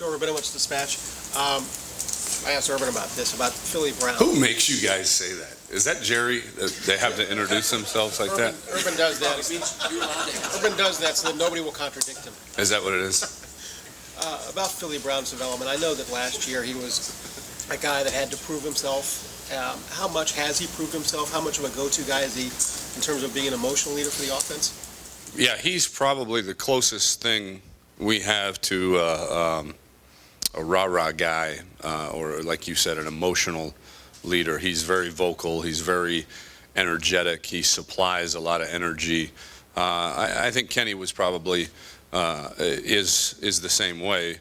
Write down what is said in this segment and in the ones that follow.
Urban, what's dispatch? I asked Urban about this, about Philly Brown. Who makes you guys say that? Is that Jerry? They have to introduce themselves like that? Urban does that. Urban does that so that nobody will contradict him. Is that what it is? About Philly Brown's development, I know that last year he was a guy that had to prove himself. How much has he proved himself? How much of a go-to guy is he in terms of being an emotional leader for the offense? Yeah, he's probably the closest thing we have to a rah-rah guy, or like you said, an emotional leader. He's very vocal. He's very energetic. He supplies a lot of energy. I think Kenny was probably is the same way.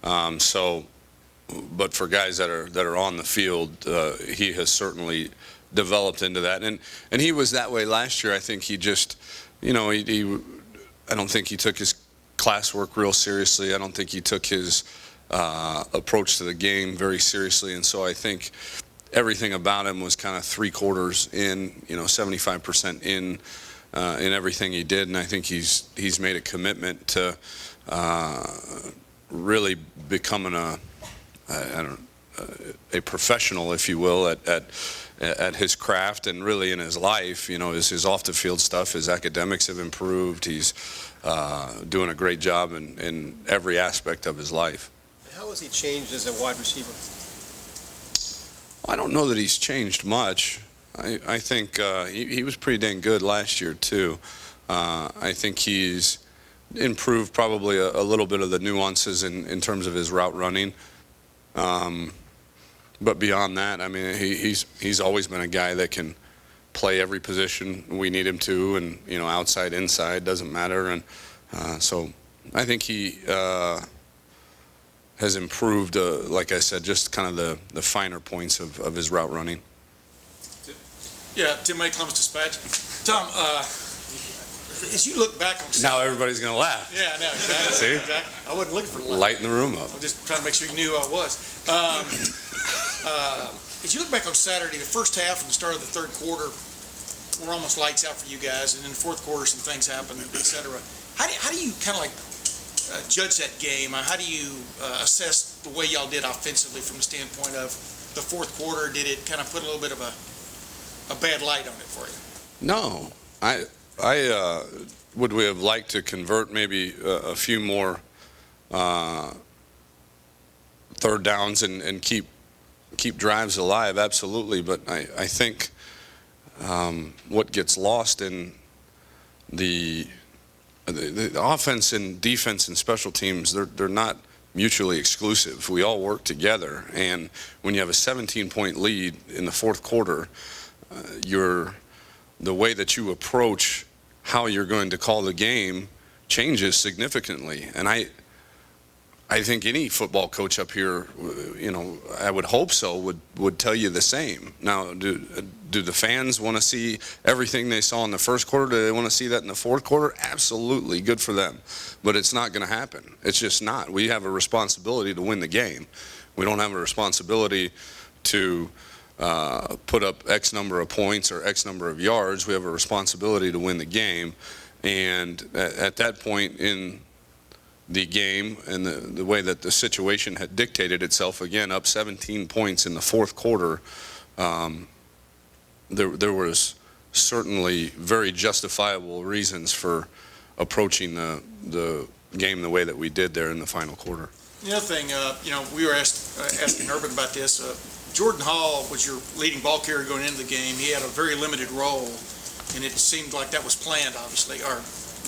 But for guys that are on the field, he has certainly developed into that. And he was that way last year. I think he just, I don't think he took his classwork real seriously. I don't think he took his approach to the game very seriously. And so I think everything about him was kind of 3/4 in, 75% in everything he did. And I think he's made a commitment to really becoming a professional, if you will, at his craft and really in his life. His off the field stuff, his academics have improved. He's doing a great job in every aspect of his life. How has he changed as a wide receiver? I don't know that he's changed much. I think he was pretty dang good last year too. I think he's improved probably a little bit of the nuances in terms of his route running. But beyond that, I mean, he's always been a guy that can play every position we need him to, and outside, inside, doesn't matter. And so I think he has improved, like I said, just kind of the finer points of his route running. Yeah, Tim May, Columbus Dispatch. Tom, as you look back on now everybody's going to laugh. Yeah, I know, exactly. See? Exactly. I wasn't looking for lighten the room up. I'm just trying to make sure you knew who I was. As you look back on Saturday, the first half and the start of the third quarter were almost lights out for you guys, and in the fourth quarter some things happened, et cetera. How do you kind of judge that game? How do you assess the way y'all did offensively from the standpoint of the fourth quarter? Did it kind of put a little bit of a bad light on it for you? No, I would we have liked to convert maybe a few more third downs and keep drives alive, absolutely. But I think what gets lost in the offense and defense and special teams, they're not mutually exclusive. We all work together, and when you have a 17-point lead in the fourth quarter, the way that you approach how you're going to call the game changes significantly. And I think any football coach up here, I would hope so, would tell you the same. Now, do the fans want to see everything they saw in the first quarter? Do they want to see that in the fourth quarter? Absolutely, good for them. But it's not going to happen. It's just not. We have a responsibility to win the game. We don't have a responsibility to put up X number of points or X number of yards. We have a responsibility to win the game. And at that point in the game and the way that the situation had dictated itself, again, up 17 points in the fourth quarter, there was certainly very justifiable reasons for approaching the game the way that we did there in the final quarter. The other thing, we were asking Urban about this. Jordan Hall was your leading ball carrier going into the game. He had a very limited role, and it seemed like that was planned, obviously, or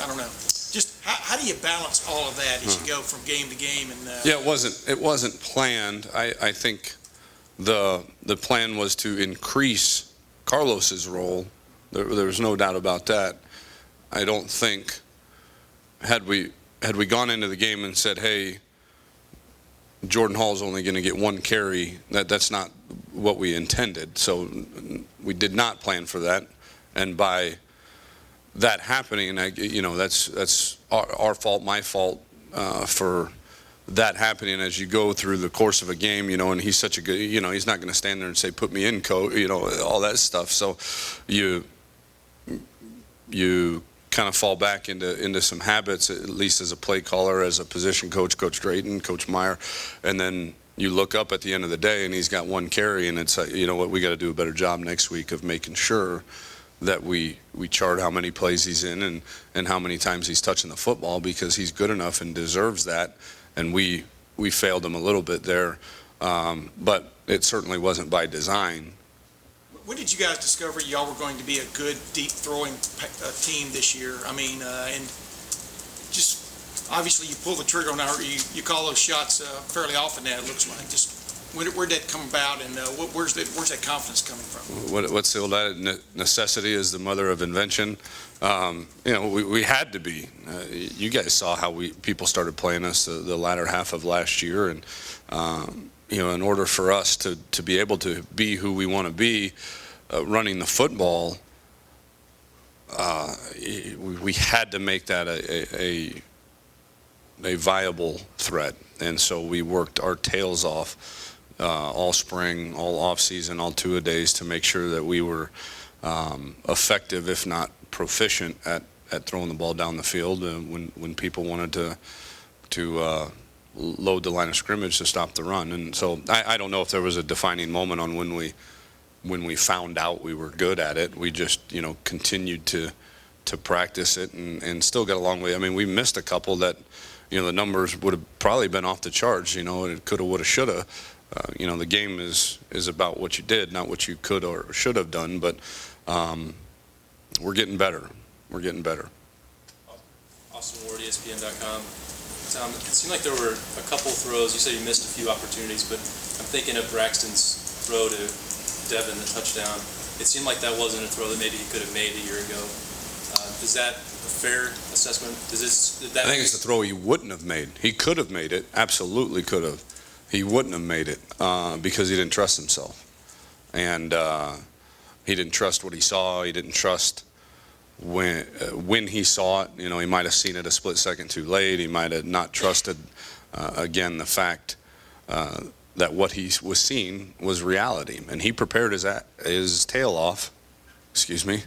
I don't know. Just how do you balance all of that as you go from game to game? And yeah, it wasn't planned. I think the plan was to increase Carlos's role. There was no doubt about that. I don't think had we gone into the game and said, hey, Jordan Hall's only going to get one carry, that's not what we intended. So we did not plan for that, and by that happening, that's our fault, my fault for that happening as you go through the course of a game, and he's such a good, he's not going to stand there and say, put me in, coach, all that stuff. So you kind of fall back into some habits, at least as a play caller, as a position coach, Coach Drayton, Coach Meyer, and then you look up at the end of the day and he's got one carry, and it's like, you know what, we got to do a better job next week of making sure that we chart how many plays he's in and how many times he's touching the football, because he's good enough and deserves that. And we failed him a little bit there, but it certainly wasn't by design. When did you guys discover y'all were going to be a good deep throwing team this year? I mean, and just obviously you pull the trigger on our, you call those shots fairly often now, it looks like. Just where did that come about, and where's that confidence coming from? What's the old adage? Necessity is the mother of invention. You know, we had to be. You guys saw how people started playing us the latter half of last year, and you know, in order for us to be able to be who we want to be, running the football, we had to make that a viable threat. And so we worked our tails off all spring, all off season, all two-a-days to make sure that we were effective, if not proficient, at throwing the ball down the field when people wanted to load the line of scrimmage to stop the run. And so I don't know if there was a defining moment on when we found out we were good at it. We just, you know, continued to practice it and still got a long way. I mean, we missed a couple that, you know, the numbers would have probably been off the charts, you know, it coulda, woulda, shoulda. You know, the game is about what you did, not what you could or should have done, but we're getting better. We're getting better. Austin Ward, ESPN.com. Tom, it seemed like there were a couple throws. You said you missed a few opportunities, but I'm thinking of Braxton's throw to Devin, the touchdown. It seemed like that wasn't a throw that maybe he could have made a year ago. Is that a fair assessment? I think it's a throw he wouldn't have made. He could have made it, absolutely could have. He wouldn't have made it because he didn't trust himself. And he didn't trust what he saw. He didn't trust when he saw it. You know, he might have seen it a split second too late. He might have not trusted, again, the fact that what he was seeing was reality. And he prepared his tail off. Excuse me.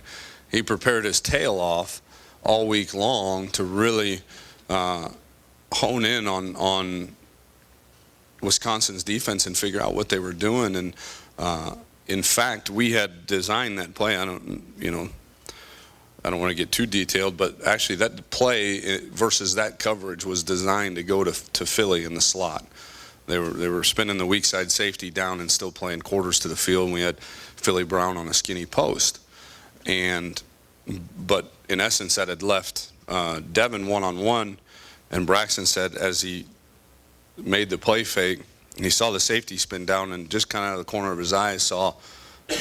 He prepared his tail off all week long to really hone in on Wisconsin's defense and figure out what they were doing. And in fact, we had designed that play. I don't want to get too detailed, but actually that play versus that coverage was designed to go to Philly in the slot. They were spinning the weak side safety down and still playing quarters to the field, and we had Philly Brown on a skinny post. But in essence, that had left Devin one-on-one, and Braxton said as he made the play fake, he saw the safety spin down, and just kind of out of the corner of his eye saw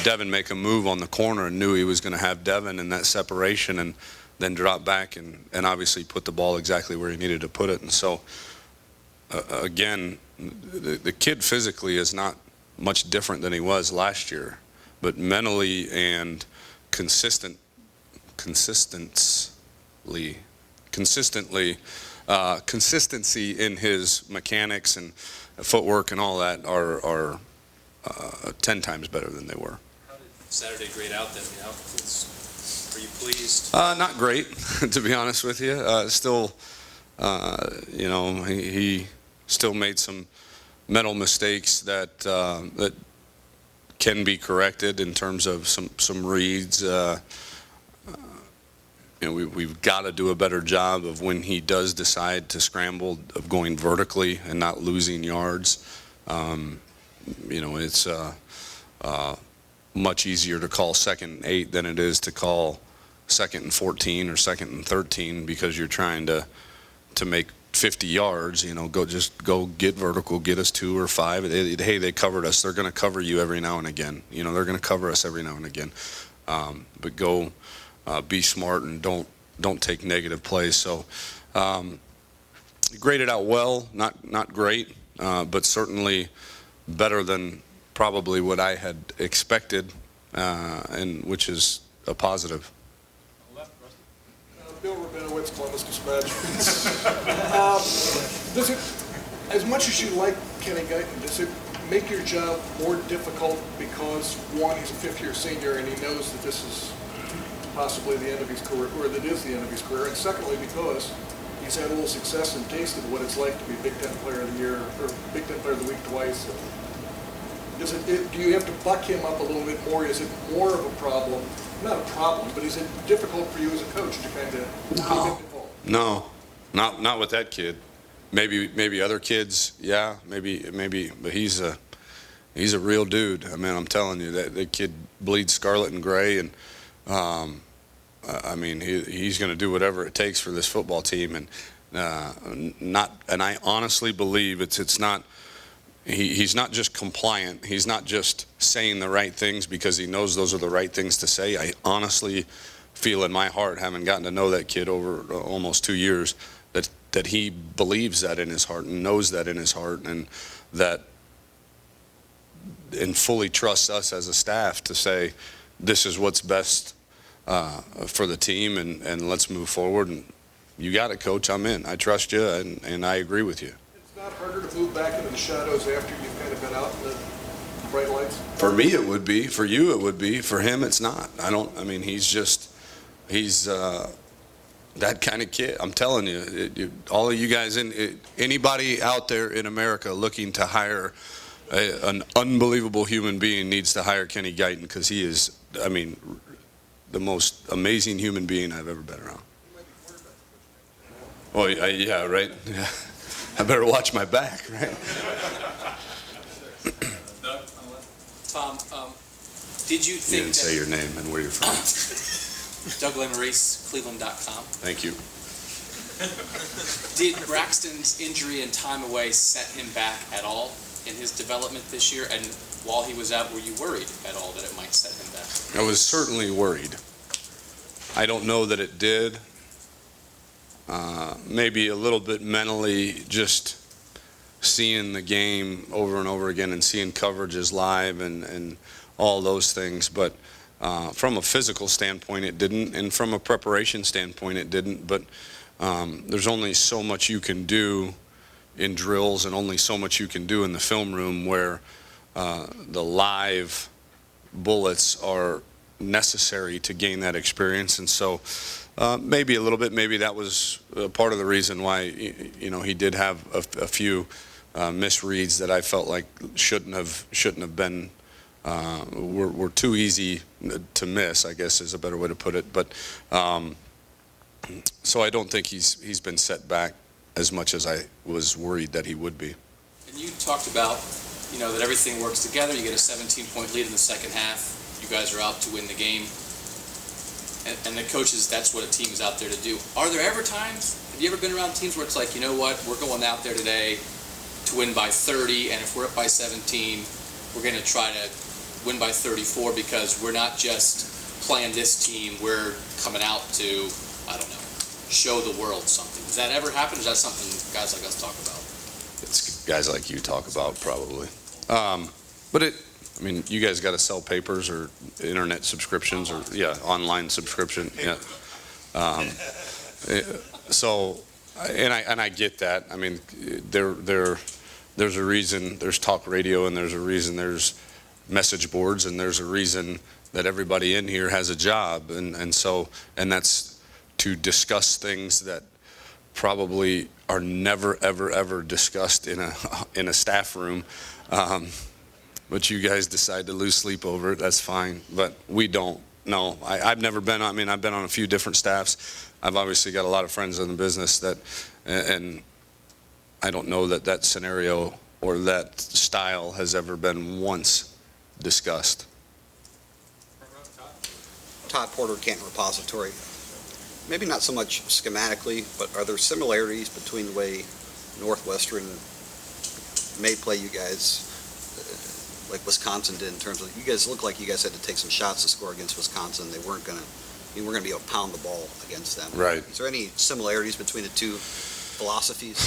Devin make a move on the corner and knew he was going to have Devin in that separation, and then drop back and obviously put the ball exactly where he needed to put it. And so, again, the kid physically is not much different than he was last year, but mentally and consistently, consistency in his mechanics and footwork and all that are 10 times better than they were. How did Saturday grade out then? You know, were you pleased? Not great, to be honest with you. Still, you know, he still made some mental mistakes that that can be corrected in terms of some reads. You know, we've got to do a better job of when he does decide to scramble, of going vertically and not losing yards. You know, it's much easier to call 2nd and 8 than it is to call 2nd and 14 or 2nd and 13 because you're trying to make 50 yards. You know, go get vertical, get us 2 or 5. Hey, they covered us. They're going to cover you every now and again. You know, they're going to cover us every now and again. But go. Be smart and don't take negative plays. So graded out well, not great, but certainly better than probably what I had expected, and which is a positive. Bill Rabinowitz, Columbus Dispatch. Does it, as much as you like Kenny Guyton, does it make your job more difficult because, one, he's a fifth-year senior and he knows that this is possibly the end of his career, or that is the end of his career, and secondly, because he's had a little success and tasted what it's like to be Big Ten Player of the Year, or Big Ten Player of the Week twice. Do you have to buck him up a little bit more? Is it more of a problem? Not a problem, but is it difficult for you as a coach to kind of keep him involved? No, not with that kid. Maybe other kids, yeah, maybe, but he's a real dude. I mean, I'm telling you that kid bleeds scarlet and gray, and I mean, he's going to do whatever it takes for this football team, and I honestly believe it's not. He's not just compliant. He's not just saying the right things because he knows those are the right things to say. I honestly feel in my heart, having gotten to know that kid over almost 2 years, that he believes that in his heart and knows that in his heart, and fully trusts us as a staff to say, this is what's best for the team, and let's move forward. And you got it, Coach. I'm in. I trust you, and I agree with you. It's not harder to move back into the shadows after you've kind of been out in the bright lights? For me, it would be. For you, it would be. For him, it's not. He's that kind of kid. I'm telling you, all of you guys, anybody out there in America looking to hire an unbelievable human being needs to hire Kenny Guyton, because he is, the most amazing human being I've ever been around. Oh, yeah, right? Yeah. I better watch my back, right? Tom, did you You think didn't say your name and where you're from. Doug Lamarice, Cleveland.com. Thank you. Did Braxton's injury and time away set him back at all in his development this year? And while he was out, were you worried at all that it might set him back? I was certainly worried. I don't know that it did. Maybe a little bit mentally, just seeing the game over and over again and seeing coverages live and all those things. But from a physical standpoint, it didn't. And from a preparation standpoint, it didn't. But there's only so much you can do in drills and only so much you can do in the film room where the live bullets are necessary to gain that experience. And so maybe a little bit, maybe that was part of the reason why he did have a few misreads that I felt like shouldn't have been were too easy to miss, I guess is a better way to put it. But so I don't think he's been set back as much as I was worried that he would be. And you talked about, that everything works together. You get a 17-point lead in the second half. You guys are out to win the game. And the coaches, that's what a team is out there to do. Are there ever times, have you ever been around teams where it's like, you know what, we're going out there today to win by 30, and if we're up by 17, we're going to try to win by 34 because we're not just playing this team, we're coming out to, I don't know, show the world something. Does that ever happen, or is that something guys like us talk about? It's guys like you talk about, probably. But you guys got to sell papers or internet subscriptions or online subscription. Yeah. So, and I get that. There's a reason there's talk radio, and there's a reason there's message boards, and there's a reason that everybody in here has a job, and that's to discuss things that probably are never ever discussed in a staff room. But you guys decide to lose sleep over it, that's fine. But we don't. No, I've never been, I've been on a few different staffs. I've obviously got a lot of friends in the business and I don't know that scenario or that style has ever been once discussed. Todd Porter, Canton Repository. Maybe not so much schematically, but are there similarities between the way Northwestern may play you guys like Wisconsin did in terms of, you guys look like you guys had to take some shots to score against Wisconsin. They weren't going to be able to pound the ball against them. Right. Is there any similarities between the two philosophies?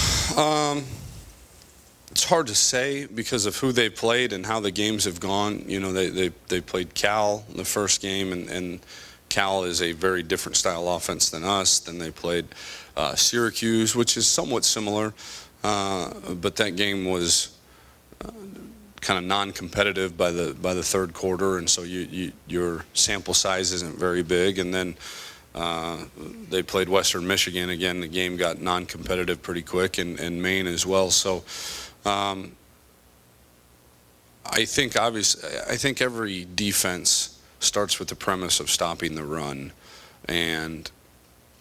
It's hard to say because of who they played and how the games have gone. They played Cal the first game, and Cal is a very different style offense than us. Then they played Syracuse, which is somewhat similar, but that game was kind of non-competitive by the third quarter, and so your sample size isn't very big. And then they played Western Michigan again. The game got non-competitive pretty quick, and Maine as well. So I think every defense starts with the premise of stopping the run, and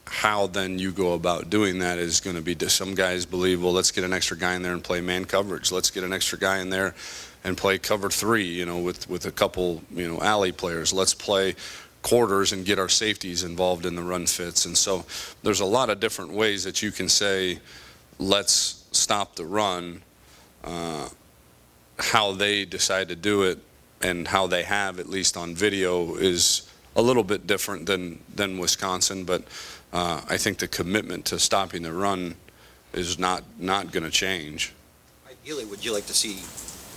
how then you go about doing that is going to be, some guys believe, well, let's get an extra guy in there and play man coverage. Let's get an extra guy in there and play cover three, with a couple, alley players. Let's play quarters and get our safeties involved in the run fits. And so there's a lot of different ways that you can say, let's stop the run. How they decide to do it and how they have, at least on video, is a little bit different than Wisconsin, but I think the commitment to stopping the run is not going to change. Ideally, would you like to see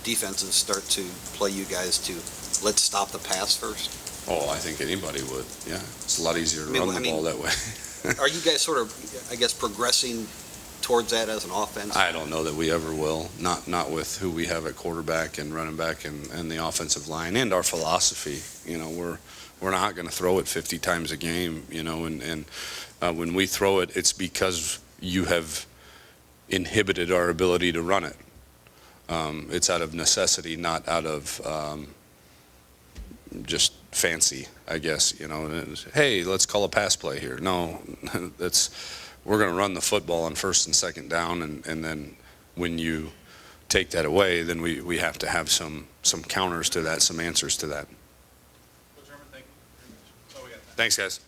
defenses start to play you guys to let's stop the pass first? Oh, I think anybody would. Yeah, it's a lot easier to run the ball that way. Are you guys sort of, I guess, progressing towards that as an offense? I don't know that we ever will. Not with who we have at quarterback and running back and the offensive line and our philosophy. We're not going to throw it 50 times a game. And when we throw it, it's because you have inhibited our ability to run it. It's out of necessity, not out of just fancy, I guess. Hey, let's call a pass play here. No, we're going to run the football on first and second down, and then when you take that away, then we have to have some counters to that, some answers to that. Well, Herman, thank you very much. That's all we got. Thanks, guys.